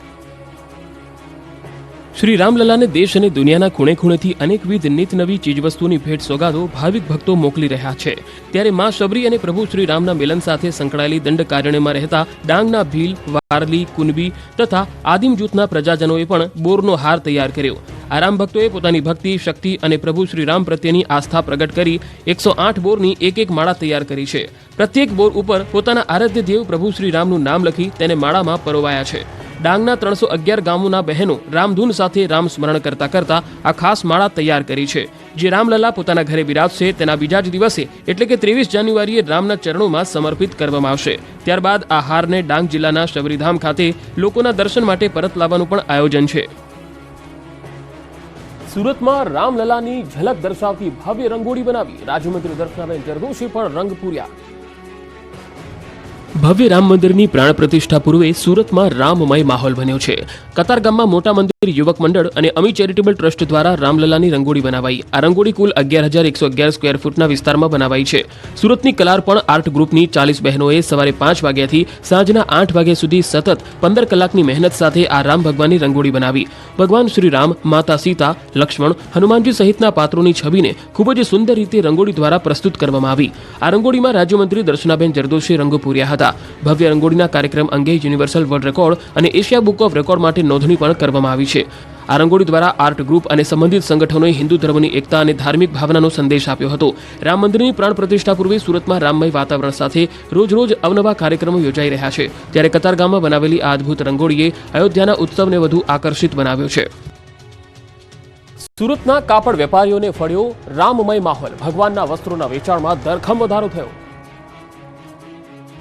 શ્રી રામલલાને દેશ અને દુનિયાના ખૂણે ખૂણેથી અનેકવિધ નિત નવી ચીજવસ્તુની ભેટ સોગાદો ભાવિક ભક્તો મોકલી રહ્યા છે. ત્યારે માં શબરી અને પ્રભુ શ્રી રામના મિલન સાથે સંકળાયેલી દંડકારણ્યમાં રહેતા ડાંગના ભીલ, વારલી, કુનબી તથા આદિમ જૂથના પ્રજાજનોએ પણ બોરનો હાર તૈયાર કર્યો. આ રામ ભક્તોએ પોતાની ભક્તિ, શક્તિ અને પ્રભુ શ્રી રામ પ્રત્યેની આસ્થા પ્રગટ કરી 108 બોરની એક માળા તૈયાર કરી છે. પ્રત્યેક બોર ઉપર પોતાના આરાધ્ય દેવ પ્રભુ શ્રી રામનું નામ લખી તેને માળામાં પરોવાયા છે. ડાંગના 311 ગામોના બહેનો રામધૂન સાથે રામ સ્મરણ કરતા કરતા આ ખાસ માળા તૈયાર કરી છે. જે રામલલા પોતાના ઘરે બિરાજશે તેના બીજા જ દિવસે એટલે કે 23 જાન્યુઆરીએ રામના ચરણોમાં સમર્પિત કરવામાં આવશે. ત્યારબાદ આ હારને ડાંગ જિલ્લાના શબરીધામ ખાતે લોકોના દર્શન માટે પરત લાવવાનું પણ આયોજન છે. સુરતમાં રામલલાની ઝલક દર્શાવતી ભવ્ય રંગોળી બનાવી રાજ્યમંત્રી દર્શનાબેન જરદોશી પણ રંગ પૂર્યા. ભવ્ય રામ મંદિરની પ્રાણ પ્રતિષ્ઠા પૂર્વે સુરતમાં રામમય માહોલ બન્યો છે. કતારગામમાં મોટા મંદિર યુવક મંડળ અને અમી ચેરિટેબલ ટ્રસ્ટ દ્વારા રામલલાની રંગોળી બનાવાઈ. આ રંગોળી કુલ 11,111 સ્ક્વેર ફૂટના વિસ્તારમાં બનાવાઈ છે. સુરતની કલાર્પણ આર્ટ ગ્રુપની 40 બહેનોએ સવારે 5 વાગ્યાથી સાંજના 8 વાગ્યા સુધી સતત 15 કલાકની મહેનત સાથે આ રામ ભગવાનની રંગોળી બનાવી. ભગવાન શ્રી રામ, માતા સીતા, લક્ષ્મણ, હનુમાનજી સહિતના પાત્રોની છબીને ખૂબ જ સુંદર રીતે રંગોળી દ્વારા પ્રસ્તુત કરવામાં આવી. આ રંગોળીમાં રાજ્યમંત્રી દર્શનાબેન જરદોશીએ રંગો પૂર્યા હતા. ભવ્ય રંગોળીના કાર્યક્રમ અંગે યુનિવર્સલ વર્લ્ડ રેકોર્ડ અને એશિયા બુક ઓફ રેકોર્ડ માટે નોંધણી પણ કરવામાં આવી છે. આ રંગોળી દ્વારા આર્ટ ગ્રુપ અને સંબંધિત સંગઠનોએ હિન્દુ ધર્મની એકતા અને ધાર્મિક ભાવનાનો સંદેશ આપ્યો હતો. રામ મંદિરની પ્રાણ પ્રતિષ્ઠા પૂર્વે સુરતમાં રામમય વાતાવરણ સાથે રોજ અવનવા કાર્યક્રમો યોજાઈ રહ્યા છે. ત્યારે કતારગામમાં બનાવેલી આ અદ્ભુત રંગોળીએ અયોધ્યાના ઉત્સવને વધુ આકર્ષિત બનાવ્યો છે. સુરતના કાપડ વેપારીઓને ફળ્યો રામમય માહોલ. ભગવાનના વસ્ત્રોના વેચાણમાં ધરખમ વધારો થયો.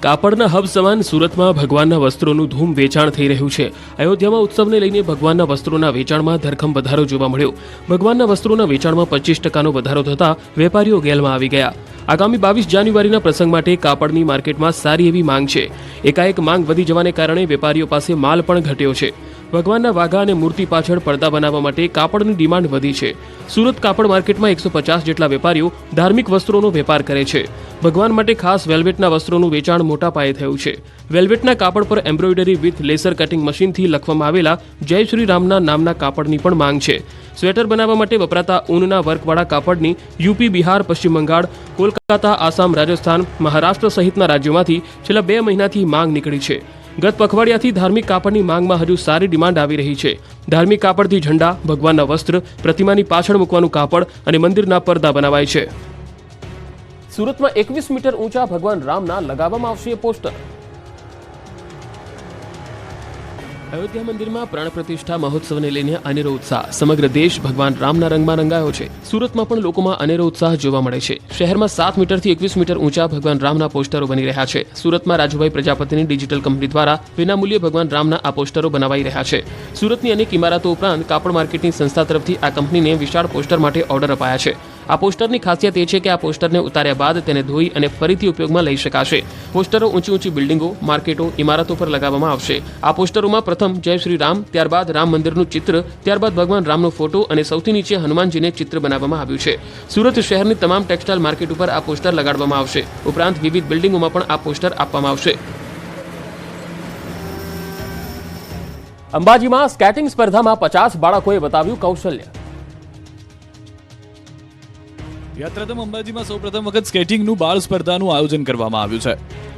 કાપડના હબ સમાન સુરતમાં ભગવાનના વસ્ત્રોનું ધૂમ વેચાણ થઈ રહ્યું છે. અયોધ્યામાં ઉત્સવને લઈને ભગવાનના વસ્ત્રોના વેચાણમાં ધરખમ વધારો જોવા મળ્યો. ભગવાનના વસ્ત્રોના વેચાણમાં 25% વધારો થતા વેપારીઓ ગેલમાં આવી ગયા. આગામી 22 જાન્યુઆરીના પ્રસંગ માટે કાપડની માર્કેટમાં સારી એવી માંગ છે. એકાએક માંગ વધી જવાને કારણે વેપારીઓ પાસે માલ પણ ઘટ્યો છે. ભગવાનના વાઘા અને મૂર્તિ પાછળ પડદા બનાવવા માટે કાપડની ડિમાન્ડ વધી છે. સુરત કાપડ માર્કેટમાં 150 જેટલા વેપારીઓ ધાર્મિક વસ્ત્રોનો વેપાર કરે છે. ભગવાન માટે ખાસ વેલ્વેટના વસ્ત્રોનું વેચાણ મોટા પાયે થયું છે. વેલ્વેટના કાપડ પર એમ્બ્રોઇડરી વિથ લેસર કટિંગ મશીનથી લખવામાં આવેલા જય શ્રી રામના નામના કાપડની પણ માંગ છે. સ્વેટર બનાવવા માટે વપરાતા ઊનના વર્કવાળા કાપડની યુપી, બિહાર, પશ્ચિમ બંગાળ, કોલકાતા, આસામ, રાજસ્થાન, મહારાષ્ટ્ર સહિતના રાજ્યોમાંથી છેલ્લા 2 મહિનાથી માંગ નીકળી છે. ગત પખવાડિયાથી ધાર્મિક કાપડની માંગમાં હજુ સારી ડિમાન્ડ આવી રહી છે. ધાર્મિક કાપડથી ઝંડા, ભગવાનના વસ્ત્ર, પ્રતિમાની પાછળ મૂકવાનું કાપડ અને મંદિરના પડદા બનાવાય છે. સુરતમાં 21 મીટર ઊંચા ભગવાન રામના લગાવવામાં આવશે પોસ્ટર. અયોધ્યા મંદિરમાં પ્રાણ પ્રતિષ્ઠા મહોત્સવને લઈને અનેરો ઉત્સાહ. સમગ્ર દેશ ભગવાન રામના રંગમાં રંગાયો છે. સુરતમાં પણ લોકોમાં અનેરો ઉત્સાહ જોવા મળે છે. શહેરમાં 7 મીટરથી 21 મીટર ઊંચા ભગવાન રામના પોસ્ટરો બની રહ્યા છે. સુરતમાં રાજુભાઈ પ્રજાપતિની ડિજિટલ કંપની દ્વારા વિનામૂલ્યે ભગવાન રામના આ પોસ્ટરો બનાવાઈ રહ્યા છે. સુરતની અનેક ઇમારતો ઉપરાંત કાપડ માર્કેટની સંસ્થા તરફથી આ કંપનીને વિશાળ પોસ્ટર માટે ઓર્ડર અપાયા છે. આ પોસ્ટરની ખાસિયત એ છે કે આ પોસ્ટરને ઉતાર્યા બાદ તેને ધોઈ અને ફરીથી ઉપયોગમાં લઈ શકાશે. પોસ્ટરો ઊંચી બિલ્ડિંગો, માર્કેટો, ઇમારતો પર લગાવવામાં આવશે. આ પોસ્ટરોમાં પ્રથમ જય શ્રી રામ, ત્યારબાદ રામ મંદિરનું ચિત્ર, ત્યારબાદ ભગવાન રામનો ફોટો અને સૌથી નીચે હનુમાનજીને ચિત્ર બનાવવામાં આવ્યું છે. સુરત શહેરની તમામ ટેક્સટાઇલ માર્કેટ ઉપર આ પોસ્ટર લગાડવામાં આવશે. ઉપરાંત વિવિધ બિલ્ડિંગોમાં પણ આ પોસ્ટર આપવામાં આવશે. અંબાજીમાં સ્કેટિંગ સ્પર્ધામાં 50 બાળકોએ બતાવ્યું કૌશલ્ય. યાત્રાધામ અંબાજીમાં સૌપ્રથમ વખત સ્કેટિંગનું બાળ સ્પર્ધાનું આયોજન કરવામાં આવ્યું છે.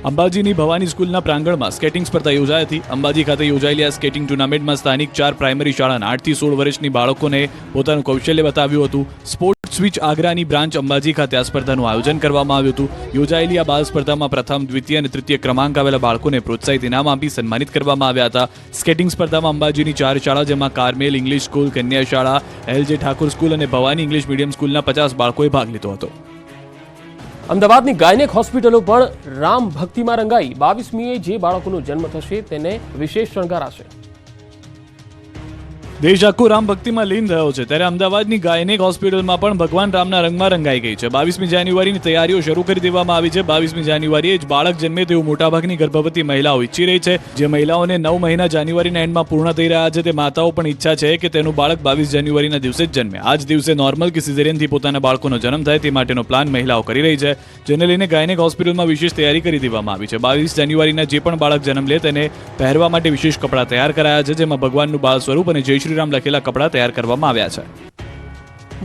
અંબાજીની ભવાની સ્કૂલના પ્રાંગણમાં સ્કેટિંગ સ્પર્ધા યોજાઈ હતી. અંબાજી ખાતે યોજાયેલી આ સ્કેટિંગ ટુર્નામેન્ટમાં સ્થાનિક 4 પ્રાઇમરી શાળાના 8 થી 16 વર્ષની બાળકોને પોતાનું કૌશલ્ય બતાવ્યું હતું. સ્પોર્ટ્સ સ્વિચ આગ્રાની બ્રાન્ચ અંબાજી ખાતે આ સ્પર્ધાનું આયોજન કરવામાં આવ્યું હતું. યોજાયેલી આ બાળ સ્પર્ધામાં પ્રથમ, દ્વિતીય અને તૃતીય ક્રમાંક આવેલા બાળકોને પ્રોત્સાહિત ઇનામ આપી સન્માનિત કરવામાં આવ્યા હતા. સ્કેટિંગ સ્પર્ધામાં અંબાજીની 4 શાળા જેમાં કાર્મેલ ઇંગ્લિશ સ્કૂલ, કન્યા શાળા, LJ ઠાકુર સ્કૂલ અને ભવાની ઇંગ્લિશ મીડિયમ સ્કૂલના 50 બાળકોએ ભાગ લીધો હતો. અમદાવાદની ગાયનેક હોસ્પિટલો પણ રામ ભક્તિમાં રંગાઈ. 22મીએ જે બાળકોનો જન્મ થશે તેને વિશેષ શણગારાશે. દેશ આખો રામ ભક્તિમાં લીન થયો છે ત્યારે અમદાવાદની ગાયનેક હોસ્પિટલમાં પણ ભગવાન રામના રંગમાં રંગાઈ ગઈ છે. 22મી જાન્યુઆરીની તૈયારીઓ શરૂ કરી દેવામાં આવી છે. 22મી જાન્યુઆરીએ જ બાળક જન્મે તેવું મોટાભાગની ગર્ભવતી મહિલાઓ ઈચ્છી રહી છે. જે મહિલાઓને 9 મહિના જાન્યુઆરીના એન્ડમાં પૂર્ણ થઈ રહ્યા છે તે માતાઓ પણ ઈચ્છા છે કે તેનું બાળક 22 જાન્યુઆરીના દિવસે જ જન્મે. આ જ દિવસે નોર્મલ કે સિઝેરિયનથી પોતાના બાળકોનો જન્મ થાય તે માટેનો પ્લાન મહિલાઓ કરી રહી છે. જેને લઈને ગાયનેક હોસ્પિટલમાં વિશેષ તૈયારી કરી દેવામાં આવી છે. 22 જાન્યુઆરીના જે પણ બાળક જન્મ લે તેને પહેરવા માટે વિશેષ કપડાં તૈયાર કરાયા છે જેમાં ભગવાનનું બાળ સ્વરૂપ અને જય શ્રી શ્રીરામ લખેલા કપડાં તૈયાર કરવામાં આવ્યા છે.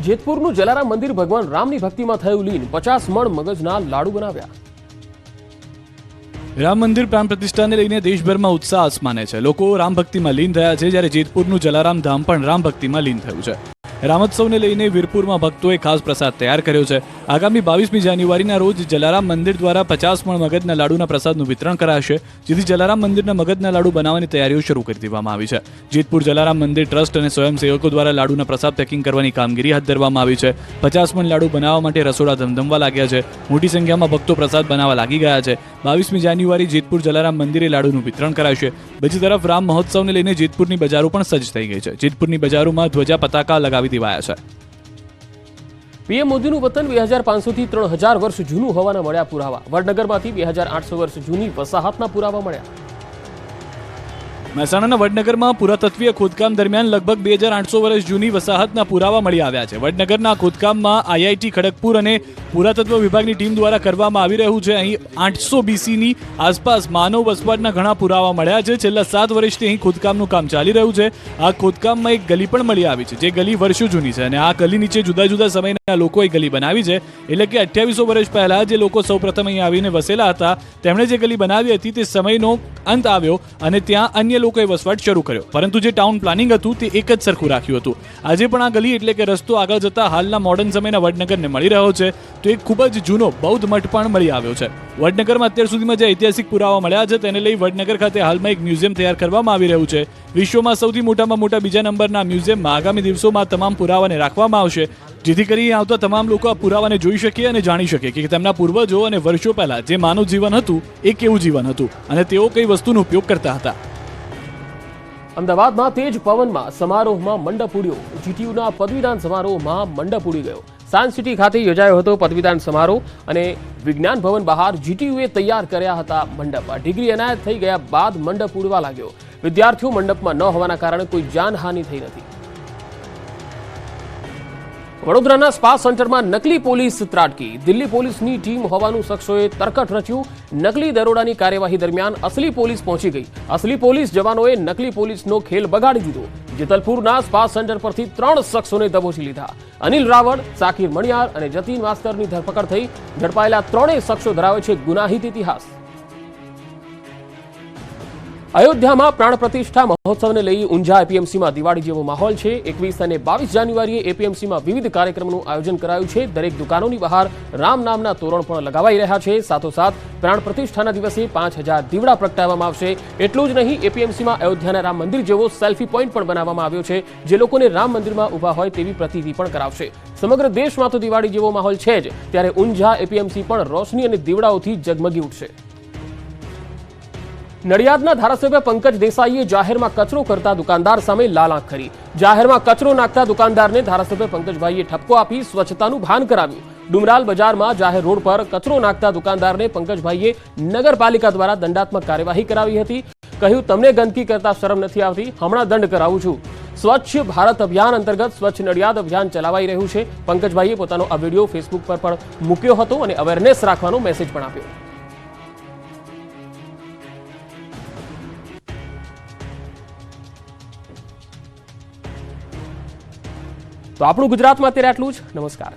જેતપુરનું જલારામ મંદિર ભગવાન રામની ભક્તિમાં થયું લીન, 50 મણ મગજના લાડુ બનાવ્યા. રામ મંદિર પ્રાણ પ્રતિષ્ઠાને લઈને દેશભરમાં ઉત્સાહ આસમાને છે. લોકો રામ ભક્તિમાં લીન થયા છે, જ્યારે જેતપુરનું જલારામ ધામ પણ રામ ભક્તિમાં લીન થયું છે. રામોત્સવને લઈને વીરપુરમાં ભક્તોએ ખાસ પ્રસાદ તૈયાર કર્યો છે. આગામી 22મી જાન્યુઆરીના રોજ જલારામ મંદિર દ્વારા 50 મણ મગજના લાડુના પ્રસાદનું વિતરણ કરાશે, જેથી જલારામ મંદિરના મગજના લાડુ બનાવવાની તૈયારીઓ શરૂ કરી દેવામાં આવી છે. જેતપુર જલારામ મંદિર ટ્રસ્ટ અને સ્વયંસેવકો દ્વારા લાડુના પ્રસાદ પેકિંગ કરવાની કામગીરી હાથ ધરવામાં આવી છે. 50 મણ લાડુ બનાવવા માટે રસોડા ધમધમવા લાગ્યા છે. મોટી સંખ્યામાં ભક્તો પ્રસાદ બનાવવા લાગી ગયા છે. 22મી જાન્યુઆરી જેતપુર જલારામ મંદિરે લાડુનું વિતરણ કરાશે. બીજી તરફ રામ મહોત્સવને લઈને જેતપુરની બજારો પણ સજ્જ થઈ ગઈ છે. જેતપુરની બજારોમાં ધ્વજા પતાકા લગાવી દેવાયા છે. પીએમ મોદીનું વતન 2500 થી 3000 વર્ષ જૂનું હોવાના મળ્યા પુરાવા. વડનગરમાંથી 2800 વર્ષ જૂની વસાહતના પુરાવા મળ્યા. મહેસાણાના વડનગરમાં પુરાતત્વીય ખોદકામ દરમિયાન લગભગ 2800 વર્ષ જૂની વસાહતના પુરાવા મળી આવ્યા છે. વડનગરના ખોદકામમાં આઈઆઈટી ખડગપુર અને પુરાતત્વ વિભાગની ટીમ દ્વારા કરવામાં આવી રહ્યું છે. અહીં 800 BCની આસપાસ માનવ વસવાટના ઘણા પુરાવા મળ્યા છે. છેલ્લા 7 વર્ષથી અહીં ખોદકામનું કામ ચાલી રહ્યું છે. આ ખોદકામમાં એક ગલી પણ મળી આવી છે, જે ગલી વર્ષો જૂની છે, અને આ ગલી નીચે જુદા જુદા સમયના લોકોએ ગલી બનાવી છે. એટલે કે 2800 વર્ષ પહેલા જે લોકો સૌપ્રથમ અહીં આવીને વસેલા હતા, તેમણે જે ગલી બનાવી હતી તે સમયનો અંત આવ્યો અને ત્યાં અન્ય લોકોએ વસવાટ શરૂ કર્યો. પરંતુ જે ટાઉન પ્લાનિંગ હતું તે એક જ સરખું રાખ્યું હતું. આજે પણ આ ગલી એટલે કે રસ્તો આગળ જતા હાલના મોડર્ન સમયના વડનગરને મળી રહ્યો છે. તો એક ખૂબ જ જૂનો બૌદ્ધ મઠ પણ મળી આવ્યો છે. વડનગરમાં અત્યાર સુધીમાં જે ઐતિહાસિક પુરાવા મળ્યા છે તેને લઈ વડનગર ખાતે હાલમાં એક મ્યુઝિયમ તૈયાર કરવામાં આવી રહ્યું છે. વિશ્વમાં સૌથી મોટામાં મોટા બીજા નંબરના મ્યુઝિયમમાં આગામી દિવસોમાં તમામ પુરાવાને રાખવામાં આવશે, જેથી કરી આવતા તમામ લોકો આ પુરાવાને જોઈ શકે અને જાણી શકે કે તેમના પૂર્વજો અને વર્ષો પહેલા જે માનવ જીવન હતું એ કેવું જીવન હતું અને તેઓ કઈ વસ્તુનો ઉપયોગ કરતા હતા. અમદાવાદમાં તેજ પવનમાં સમારોહમાં મંડપ ઉડ્યો. જીટીયુના પદવીદાન સમારોહમાં મંડપ ઉડી ગયો. સાયન્સ સિટી ખાતે યોજાયો હતો પદવીદાન સમારોહ અને વિજ્ઞાન ભવન બહાર જીટીયુએ તૈયાર કર્યા હતા મંડપ. ડિગ્રી એનાયત થઈ ગયા બાદ મંડપ ઉડવા લાગ્યો. વિદ્યાર્થીઓ મંડપમાં ન હોવાના કારણે કોઈ જાનહાનિ થઈ નથી. વડોદરાના સ્પા સેન્ટરમાં નકલી પોલીસ ત્રાટકી. દિલ્હી પોલીસની ટીમ હોવાનું શખ્સોએ તરકટ રચ્યું. નકલી દરોડાની કાર્યવાહી દરમિયાન અસલી પોલીસ પહોંચી ગઈ. અસલી પોલીસ જવાનોએ નકલી પોલીસનો ખેલ બગાડી દીધો. જેતલપુરના સ્પા સેન્ટર પરથી 3 શખ્સોને દબોચી લીધા. અનિલ રાવળ, સાકિર મણિયાર અને જતીન માસ્તરની ધરપકડ થઈ. ઝડપાયેલા 3 શખ્સો ધરાવે છે ગુનાહિત ઇતિહાસ. અયોધ્યામાં પ્રાણ પ્રતિષ્ઠા મહોત્સવને લઈ ઊંઝા એપીએમસીમાં દિવાળી જેવો માહોલ છે. 21 અને 22 જાન્યુઆરીએ એપીએમસીમાં વિવિધ કાર્યક્રમોનું આયોજન કરાયું છે. દરેક દુકાનોની બહાર રામ નામના તોરણ પણ લગાવાઈ રહ્યા છે. સાથોસાથ પ્રાણ પ્રતિષ્ઠાના દિવસે 5000 દીવડા પ્રગટાવવામાં આવશે. એટલું જ નહીં, એપીએમસીમાં અયોધ્યાના રામ મંદિર જેવો સેલ્ફી પોઈન્ટ પણ બનાવવામાં આવ્યો છે, જે લોકોને રામ મંદિરમાં ઊભા હોય તેવી પ્રતીતિ પણ કરાવશે. સમગ્ર દેશમાં તો દિવાળી જેવો માહોલ છે જ, ત્યારે ઊંઝા એપીએમસી પણ રોશની અને દીવડાઓથી ઝગમગી ઉઠશે. નડિયાદના ધારાસભ્ય પંકજ દેસાઈએ જાહેરમાં કચરો કરતા દુકાનદાર સામે લાલ આંખ કરી. જાહેરમાં કચરો નાખતા દુકાનદારને ધારાસભ્ય પંકજભાઈએ ઠપકો આપી સ્વચ્છતાનું ભાન કરાવ્યું. ડુમરાલ બજારમાં જાહેર રોડ પર કચરો નાખતા દુકાનદારને પંકજભાઈએ નગરપાલિકા દ્વારા દંડાત્મક કાર્યવાહી કરાવી હતી. કહ્યું, તમને ગંદકી કરતા શરમ નથી આવતી? હમણાં દંડ કરાવું છું. સ્વચ્છ ભારત અભિયાન અંતર્ગત સ્વચ્છ નડિયાદ અભિયાન ચલાવાઈ રહ્યું છે. પંકજભાઈએ પોતાનો આ વિડીયો ફેસબુક પર પણ મૂક્યો હતો અને અવેરનેસ રાખવાનો મેસેજ પણ આપ્યો. તો આપણું ગુજરાતમાં અત્યારે આટલું જ. નમસ્કાર.